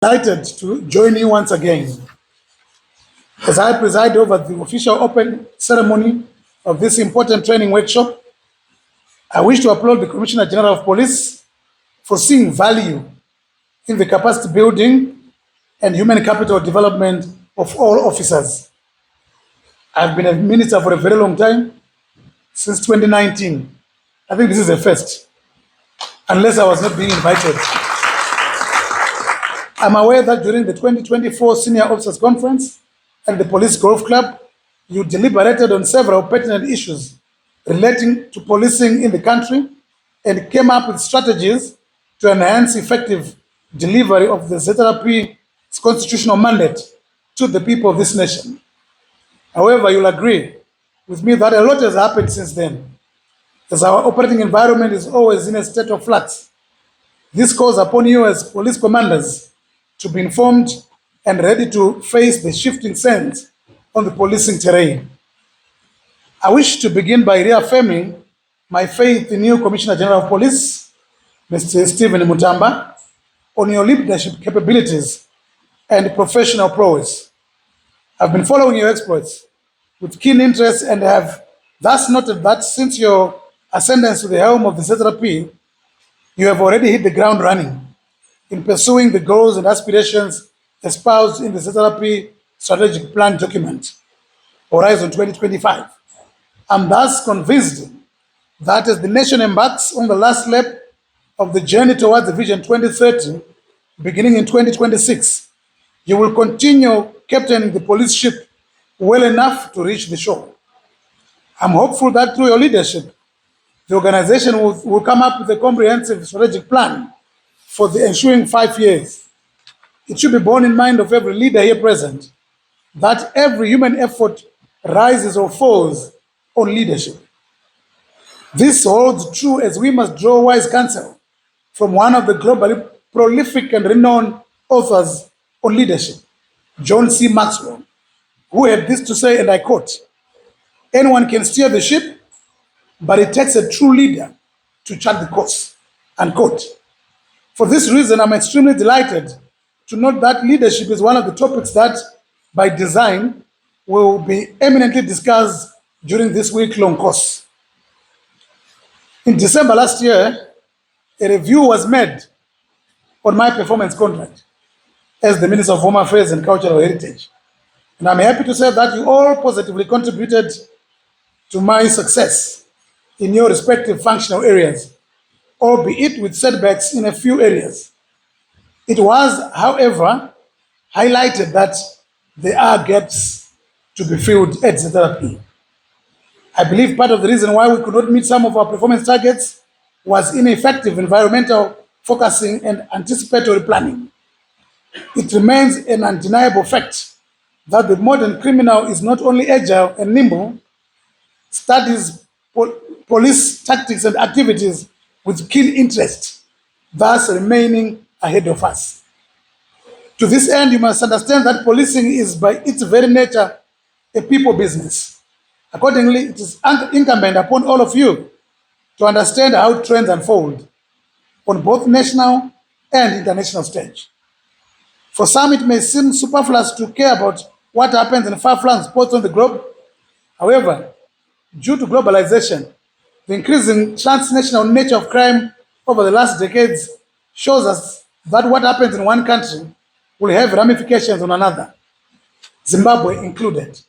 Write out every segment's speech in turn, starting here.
Delighted to join you once again as I preside over the official open ceremony of this important training workshop. I wish to applaud the Commissioner General of Police for seeing value in the capacity building and human capital development of all officers. I've been a minister for a very long time, since 2019. I think this is a first, unless I was not being invited. I'm aware that during the 2024 Senior Officers Conference at the Police Golf Club, you deliberated on several pertinent issues relating to policing in the country and came up with strategies to enhance effective delivery of the ZRP's constitutional mandate to the people of this nation. However, you'll agree with me that a lot has happened since then, as our operating environment is always in a state of flux. This calls upon you as police commanders to be informed and ready to face the shifting sands on the policing terrain. I wish to begin by reaffirming my faith in you, Commissioner General of Police, Mr. Stephen Mutamba, on your leadership capabilities and professional prowess. I've been following your exploits with keen interest and have thus noted that since your ascendance to the helm of the ZRP, you have already hit the ground running in pursuing the goals and aspirations espoused in the ZRP strategic plan document, Horizon 2025. I'm thus convinced that as the nation embarks on the last lap of the journey towards the Vision 2030, beginning in 2026, you will continue captaining the police ship well enough to reach the shore. I'm hopeful that through your leadership, the organization will come up with a comprehensive strategic plan for the ensuing 5 years. It should be borne in mind of every leader here present that every human effort rises or falls on leadership. This holds true as we must draw wise counsel from one of the globally prolific and renowned authors on leadership, John C. Maxwell, who had this to say, and I quote, "Anyone can steer the ship, but it takes a true leader to chart the course," unquote. For this reason, I'm extremely delighted to note that leadership is one of the topics that, by design, will be eminently discussed during this week-long course. In December last year, a review was made on my performance contract as the Minister of Home Affairs and Cultural Heritage. And I'm happy to say that you all positively contributed to my success in your respective functional areas, albeit with setbacks in a few areas. It was, however, highlighted that there are gaps to be filled at ZRP. I believe part of the reason why we could not meet some of our performance targets was ineffective environmental focusing and anticipatory planning. It remains an undeniable fact that the modern criminal is not only agile and nimble, studies police tactics and activities with keen interest, thus remaining ahead of us. To this end, you must understand that policing is by its very nature a people business. Accordingly, it is incumbent upon all of you to understand how trends unfold on both national and international stage. For some, it may seem superfluous to care about what happens in far-flung spots on the globe. However, due to globalization, the increasing transnational nature of crime over the last decades shows us that what happens in one country will have ramifications on another, Zimbabwe included.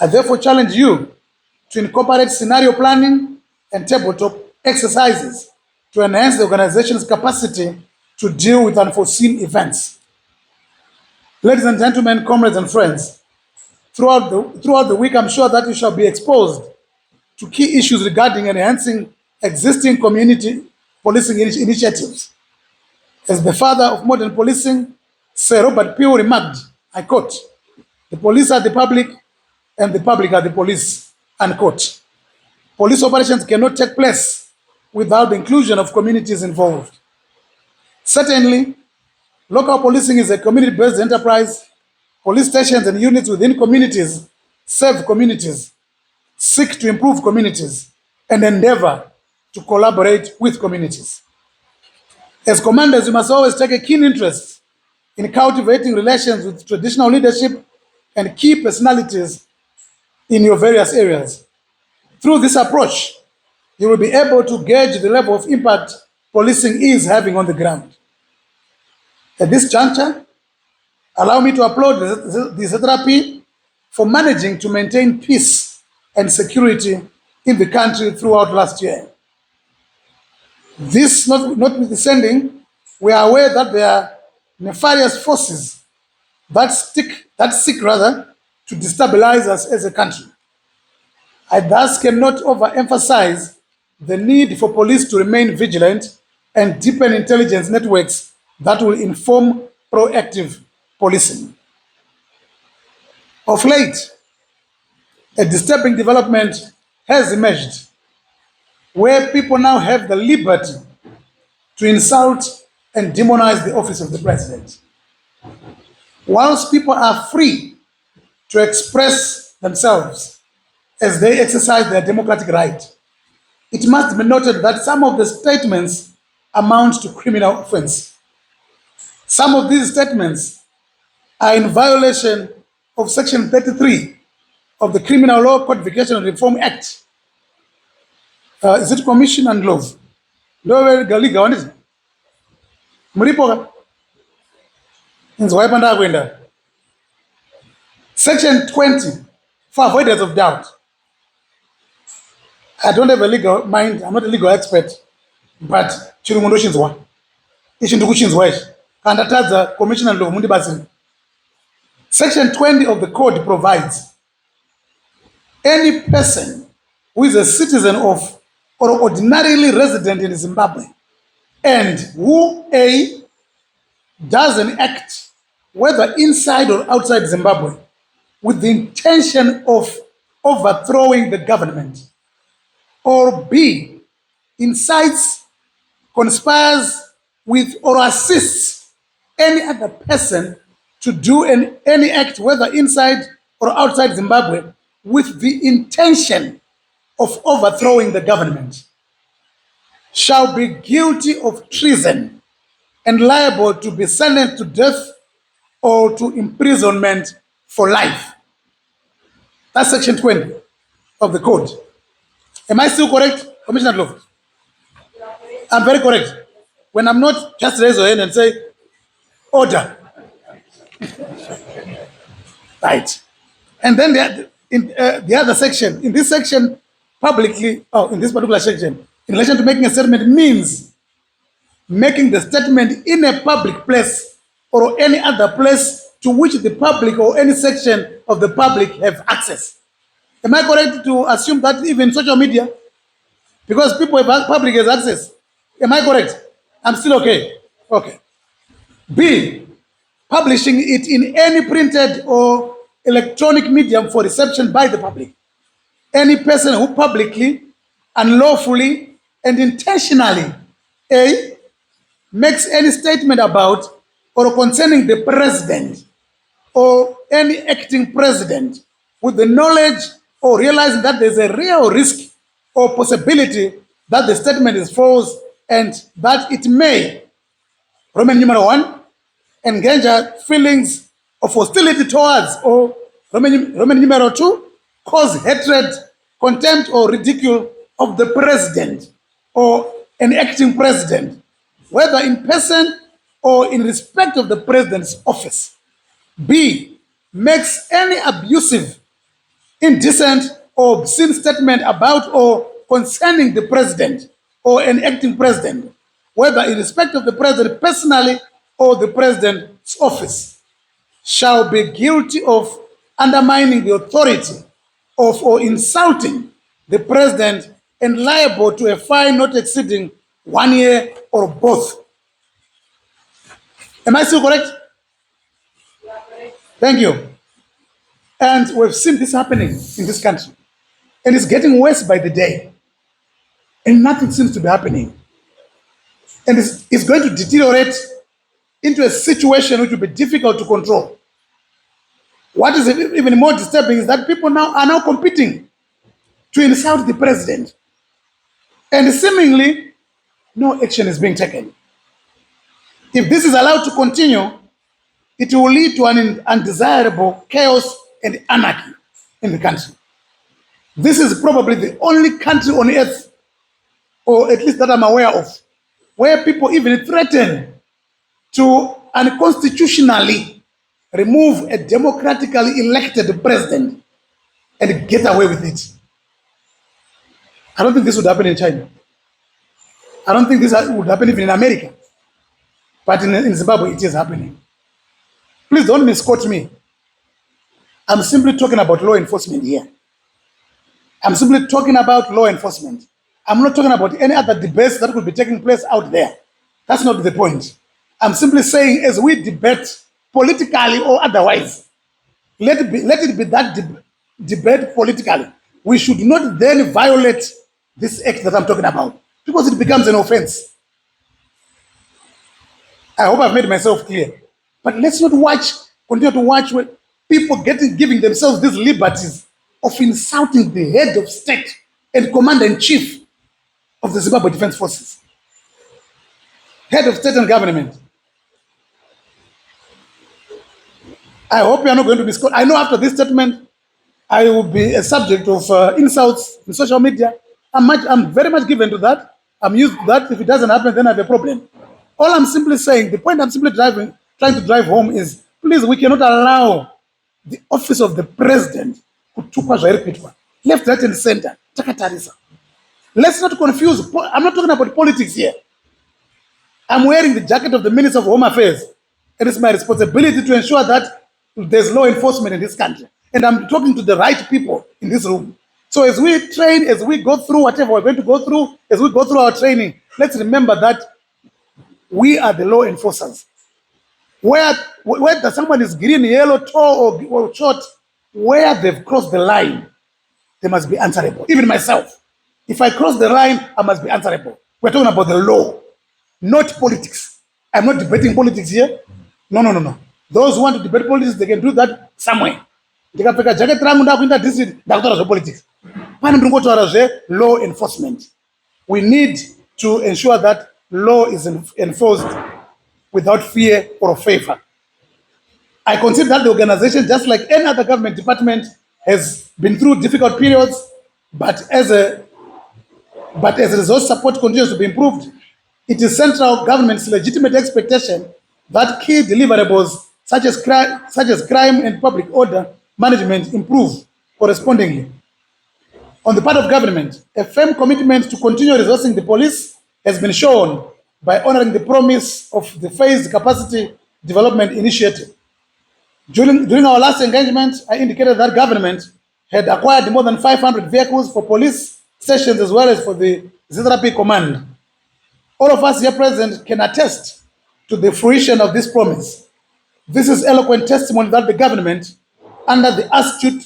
I therefore challenge you to incorporate scenario planning and tabletop exercises to enhance the organization's capacity to deal with unforeseen events. Ladies and gentlemen, comrades and friends, throughout the week, I'm sure that you shall be exposed to key issues regarding enhancing existing community policing initiatives. As the father of modern policing, Sir Robert Peel remarked, I quote, "The police are the public and the public are the police," unquote. Police operations cannot take place without the inclusion of communities involved. Certainly, local policing is a community-based enterprise. Police stations and units within communities serve communities, seek to improve communities, and endeavor to collaborate with communities. As commanders, you must always take a keen interest in cultivating relations with traditional leadership and key personalities in your various areas. Through this approach, you will be able to gauge the level of impact policing is having on the ground. At this juncture, allow me to applaud the ZRP for managing to maintain peace and security in the country throughout last year. This notwithstanding, we are aware that there are nefarious forces that seek to destabilize us as a country. I thus cannot overemphasize the need for police to remain vigilant and deepen intelligence networks that will inform proactive policing. Of late, a disturbing development has emerged where people now have the liberty to insult and demonize the office of the president. Whilst people are free to express themselves as they exercise their democratic right, it must be noted that some of the statements amount to criminal offense. Some of these statements are in violation of Section 33 of the Criminal Law Codification and Reform Act. Is it commission and laws? Muripo Section 20 for avoidance of doubt. I don't have a legal mind, I'm not a legal expert, but chirumundo chinzwa. Ichindu kuchinzwa ichi. Kandatadza commission and law mundi basini. Section 20 of the code provides any person who is a citizen of or ordinarily resident in Zimbabwe and who A, does an act, whether inside or outside Zimbabwe, with the intention of overthrowing the government, or B, incites, conspires with or assists any other person to do any act, whether inside or outside Zimbabwe, with the intention of overthrowing the government, shall be guilty of treason and liable to be sentenced to death or to imprisonment for life. That's Section 20 of the code. Am I still correct, Commissioner Love? I'm very correct. When I'm not, just raise your hand and say, order. Right. And then the other section, in this section, in this particular section, in relation to making a statement means making the statement in a public place or any other place to which the public or any section of the public have access. Am I correct to assume that even social media, because people have public has access? Am I correct? I'm still okay. Okay. B, publishing it in any printed or electronic medium for reception by the public. Any person who publicly, unlawfully, and intentionally A, makes any statement about or concerning the president or any acting president with the knowledge or realizing that there's a real risk or possibility that the statement is false and that it may, Roman numeral 1, engender feelings of hostility towards, or Roman numeral 2, cause hatred, contempt, or ridicule of the president or an acting president, whether in person or in respect of the president's office. B, makes any abusive, indecent, or obscene statement about or concerning the president or an acting president, whether in respect of the president personally or the president's office, shall be guilty of undermining the authority of or insulting the president and liable to a fine not exceeding 1 year or both. Am I still correct? Thank you. And we've seen this happening in this country. And it's getting worse by the day. And nothing seems to be happening. And it's going to deteriorate into a situation which will be difficult to control. What is even more disturbing is that people are now competing to insult the president. And seemingly, no action is being taken. If this is allowed to continue, it will lead to an undesirable chaos and anarchy in the country. This is probably the only country on earth, or at least that I'm aware of, where people even threaten to unconstitutionally remove a democratically elected president and get away with it. I don't think this would happen in China. I don't think this would happen even in America. But in Zimbabwe, it is happening. Please don't misquote me. I'm simply talking about law enforcement here. I'm simply talking about law enforcement. I'm not talking about any other debates that could be taking place out there. That's not the point. I'm simply saying, as we debate politically or otherwise, let it be that debate politically. We should not then violate this act that I'm talking about, because it becomes an offense. I hope I've made myself clear. But let's not continue to watch when people giving themselves these liberties of insulting the head of state and commander-in-chief of the Zimbabwe Defense Forces. Head of state and government. I hope you are not going to be scolded. I know after this statement, I will be a subject of insults in social media. I'm very much given to that. I'm used to that. If it doesn't happen, then I have a problem. All I'm simply saying, the point I'm simply trying to drive home is, please, we cannot allow the office of the president left, right, and center. Let's not confuse. I'm not talking about politics here. I'm wearing the jacket of the Minister of Home Affairs. It is my responsibility to ensure that there's law enforcement in this country. And I'm talking to the right people in this room. So as we train, as we go through whatever we're going to go through, as we go through our training, let's remember that we are the law enforcers. Whether someone is green, yellow, tall, or short, where they've crossed the line, they must be answerable. Even myself, if I cross the line, I must be answerable. We're talking about the law, not politics. I'm not debating politics here. No. Those who want to debate politics, they can do that somewhere. Politics. Law enforcement. We need to ensure that law is enforced without fear or favor. I consider that the organization, just like any other government department, has been through difficult periods, but as a resource support continues to be improved, it is central government's legitimate expectation that key deliverables such as crime and public order management improve correspondingly. On the part of government, a firm commitment to continue resourcing the police has been shown by honoring the promise of the phased capacity development initiative. During our last engagement, I indicated that government had acquired more than 500 vehicles for police stations as well as for the ZRP command. All of us here present can attest to the fruition of this promise. This is eloquent testimony that the government, under the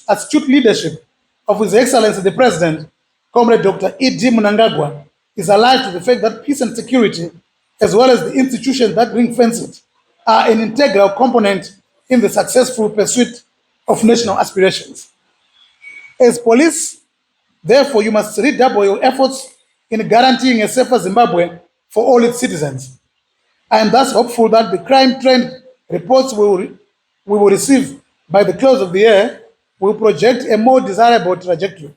astute leadership of His Excellency the President, Comrade Dr. E.D. Mnangagwa, is alive to the fact that peace and security, as well as the institutions that ring-fence it, are an integral component in the successful pursuit of national aspirations. As police, therefore, you must redouble your efforts in guaranteeing a safer Zimbabwe for all its citizens. I am thus hopeful that the crime trend reports we will receive by the close of the year will project a more desirable trajectory.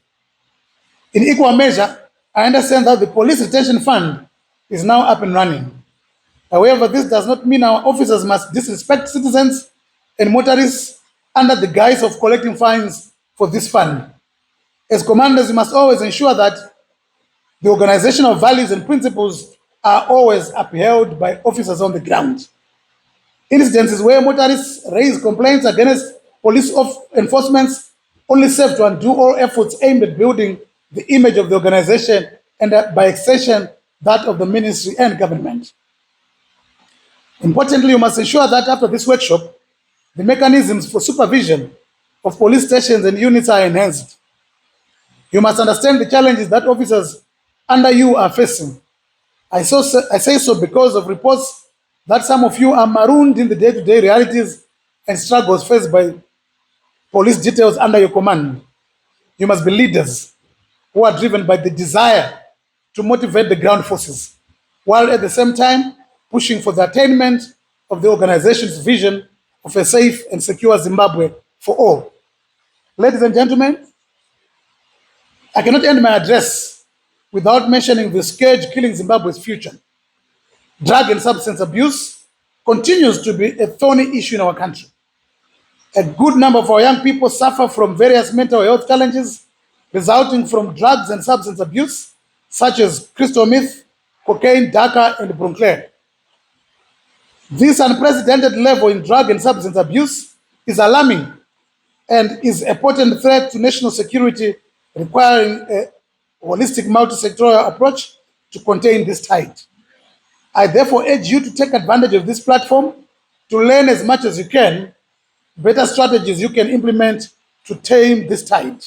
In equal measure, I understand that the Police Retention Fund is now up and running. However, this does not mean our officers must disrespect citizens and motorists under the guise of collecting fines for this fund. As commanders, we must always ensure that the organizational values and principles are always upheld by officers on the ground. Instances where motorists raise complaints against police enforcement only serve to undo all efforts aimed at building the image of the organization and by extension that of the ministry and government. Importantly, you must ensure that after this workshop, the mechanisms for supervision of police stations and units are enhanced. You must understand the challenges that officers under you are facing. I say so because of reports that some of you are marooned in the day-to-day realities and struggles faced by police details under your command. You must be leaders who are driven by the desire to motivate the ground forces, while at the same time pushing for the attainment of the organization's vision of a safe and secure Zimbabwe for all. Ladies and gentlemen, I cannot end my address without mentioning the scourge killing Zimbabwe's future. Drug and substance abuse continues to be a thorny issue in our country. A good number of our young people suffer from various mental health challenges resulting from drugs and substance abuse, such as crystal meth, cocaine, daca, and brunclair. This unprecedented level in drug and substance abuse is alarming and is a potent threat to national security, requiring a holistic multi-sectoral approach to contain this tide. I therefore urge you to take advantage of this platform to learn as much as you can, better strategies you can implement to tame this tide.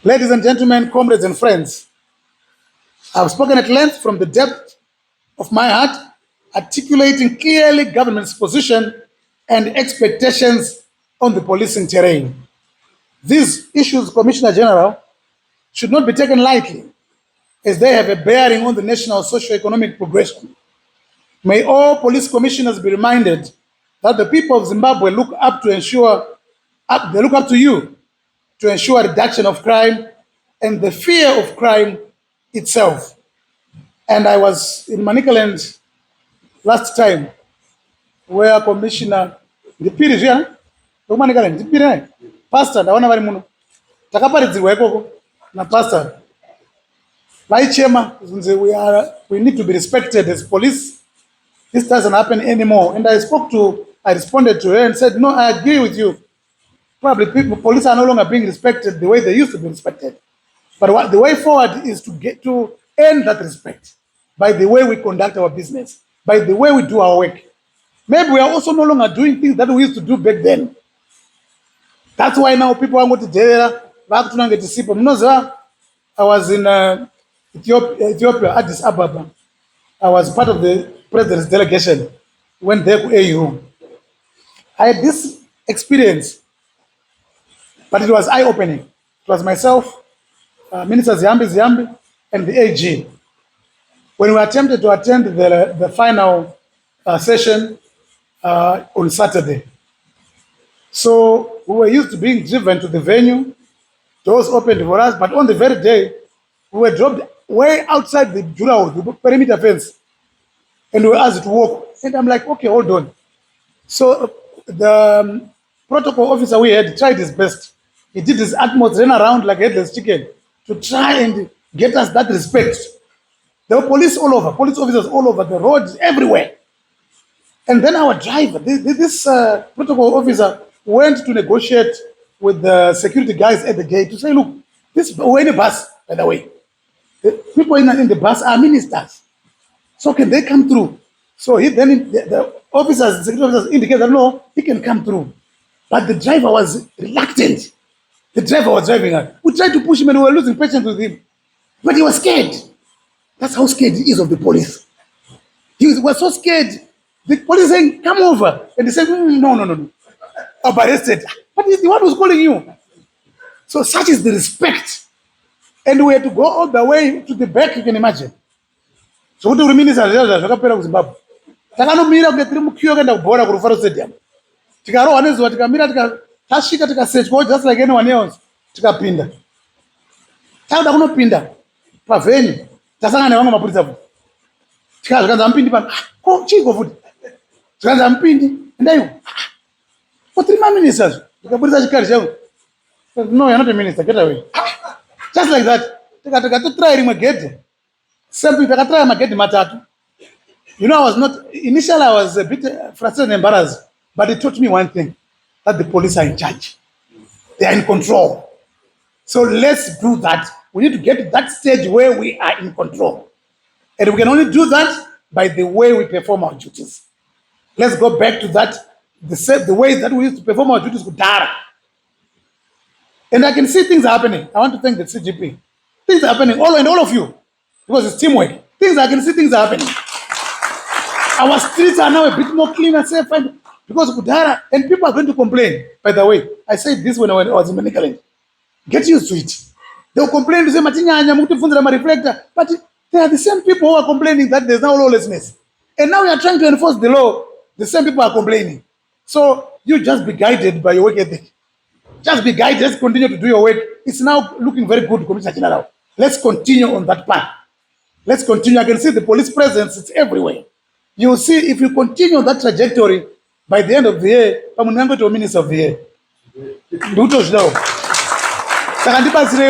Ladies and gentlemen, comrades and friends, I've spoken at length from the depth of my heart, articulating clearly government's position and expectations on the policing terrain. These issues, Commissioner General, should not be taken lightly, as they have a bearing on the national socio-economic progression. May all police commissioners be reminded that the people of Zimbabwe look up to you to ensure reduction of crime and the fear of crime itself. And I was in Manicaland last time, where Commissioner, the period here, Pastor, ndaona vari muno. Takaparidzirwa ikoko na pastor. Chema, we need to be respected as police. This doesn't happen anymore. And I responded to her and said, no, I agree with you. Probably police are no longer being respected the way they used to be respected. But the way forward is to get to earn that respect by the way we conduct our business, by the way we do our work. Maybe we are also no longer doing things that we used to do back then. That's why now people are going to jail. I was in Ethiopia, Addis Ababa. I was part of the president's delegation when they were AU. I had this experience, but it was eye-opening. It was myself, Minister Ziyambi, and the AG. When we attempted to attend the final session on Saturday. So we were used to being driven to the venue, doors opened for us, but on the very day, we were dropped way outside the Jura, the perimeter fence, and we were asked to walk. And I'm like, okay, hold on. So the protocol officer we had tried his best. He did his utmost, ran around like a headless chicken to try and get us that respect. There were police all over, police officers all over, the roads everywhere. And then our driver, this protocol officer, went to negotiate with the security guys at the gate to say, look, we're in a bus, by the way. The people in the bus are ministers. So can they come through? So the officers, the security officers indicated that no, he can come through. But the driver was reluctant. The driver was driving us. We tried to push him and we were losing patience with him. But he was scared. That's how scared he is of the police. He was so scared. The police saying, come over. And they said, no. I'm arrested. But he's the one who's calling you. So such is the respect. And we had to go all the way to the back, you can imagine. So what do we mean is Zimbabwe? Takanomira kuti tiri mukiyo kaenda kubhora kurufaro stadium. Tikarohwa nezuva tikamira tasvika tikasearch just like anyone else. Tikapinda. Takuda kunopinda pavenue. Tasangana nevamwe mapurisa futi. Tikazi ampindi pano. Chiko futi. Tikazi ampindi. Endaiwo. What three ministers? Tikapurisa chikari changu. No, you're not a minister. Get away. Just like that. Tikatry rimwe gate. Simply takatry magate matatu. You know, initially I was a bit frustrated and embarrassed, but it taught me one thing, that the police are in charge. They are in control. So let's do that. We need to get to that stage where we are in control. And we can only do that by the way we perform our duties. Let's go back to that, the way that we used to perform our duties with Dara. And I can see things happening. I want to thank the CGP. Things are happening, all of you, because it's teamwork. I can see things are happening. Our streets are now a bit more clean and safe, because Kudara, and people are going to complain. By the way, I said this when I was in Manicaland. Get used to it. They will complain to say, reflector, but they are the same people who are complaining that there's now lawlessness. And now we are trying to enforce the law. The same people are complaining. So you just be guided by your work ethic. Just be guided, just continue to do your work. It's now looking very good, Commissioner General. Let's continue on that path. Let's continue. I can see the police presence, it's everywhere. You will see if you continue that trajectory, by the end of the year, I'm going to Minister of the Year. Do it now.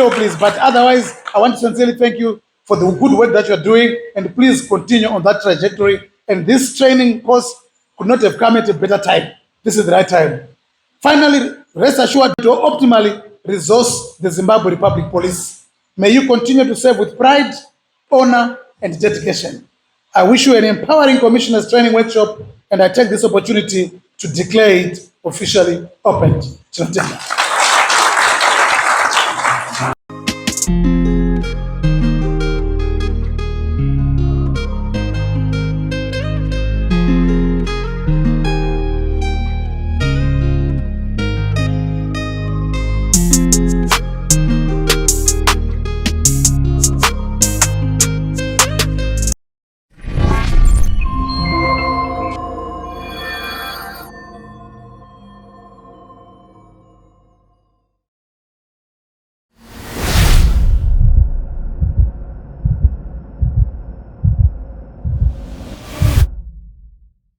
Please, but otherwise, I want to sincerely thank you for the good work that you're doing, and please continue on that trajectory. And this training course could not have come at a better time. This is the right time. Finally, rest assured to optimally resource the Zimbabwe Republic Police. May you continue to serve with pride, honor, and dedication. I wish you an empowering commissioners training workshop, and I take this opportunity to declare it officially opened.